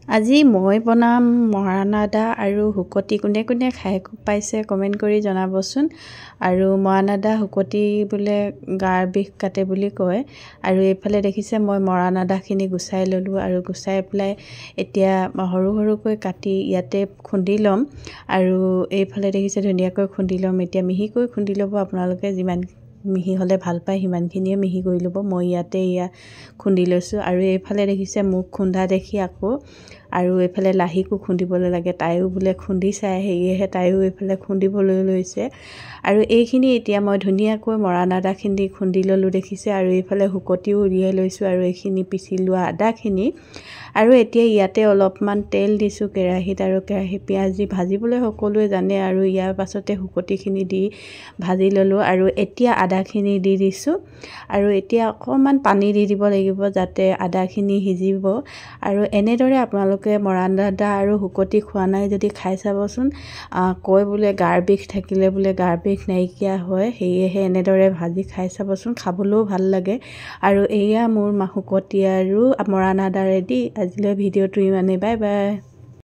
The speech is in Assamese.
আজি মই বনাম মৰাণ আদা আৰু শুকতি। কোনে কোনে খাই পাইছে কমেণ্ট কৰি জনাবচোন। আৰু মৰাণ আদা শুকতি বোলে গাৰ বিষ কাটে বুলি কয়। আৰু এইফালে দেখিছে মই মৰাণ আদাখিনি গুচাই ল'লোঁ আৰু গুচাই পেলাই এতিয়া সৰু সৰুকৈ কাটি ইয়াতে খুন্দি ল'ম। আৰু এইফালে দেখিছে ধুনীয়াকৈ খুন্দি ল'ম। এতিয়া মিহিকৈ খুন্দি ল'ব, আপোনালোকে যিমান মিহি হ'লে ভাল পায় সিমানখিনিয়ে মিহি কৰি ল'ব। মই ইয়াতে খুন্দি লৈছোঁ। আৰু এইফালে দেখিছে মোক খুন্দা দেখি আকৌ আৰু এইফালে লাহিকো খুন্দিবলৈ লাগে। তাইও বোলে খুন্দি চাই, সেয়েহে তাইও এইফালে খুন্দিবলৈ লৈছে। আৰু এইখিনি এতিয়া মই ধুনীয়াকৈ মৰাণ আদাখিনি খুন্দি ল'লোঁ দেখিছে। আৰু এইফালে শুকতিও উলিয়াই লৈছোঁ আৰু এইখিনি পিচি লোৱা আদাখিনি। আৰু এতিয়া ইয়াতে অলপমান তেল দিছোঁ কেৰাহীত, আৰু কেৰাহীত পিঁয়াজ দি ভাজিবলৈ সকলোৱে জানে। আৰু ইয়াৰ পাছতে শুকতিখিনি দি ভাজি ল'লোঁ। আৰু এতিয়া আদাখিনি দি দিছোঁ। আৰু এতিয়া অকণমান পানী দি দিব লাগিব যাতে আদাখিনি সিজিব। আৰু এনেদৰে আপোনালোকে মৰাণ আদা আৰু শুকতি খোৱা নাই যদি খাই চাবচোন। কয় বোলে গাৰ বিষ থাকিলে বোলে গাৰ বিষ নাইকিয়া হয়, সেয়েহে এনেদৰে ভাজি খাই চাবচোন, খাবলৈও ভাল লাগে। আৰু এয়া মোৰ শুকতি আৰু মৰাণ আদা ৰেডি। আজিলৈ ভিডিঅ'টো ইমানেই। Bye bye.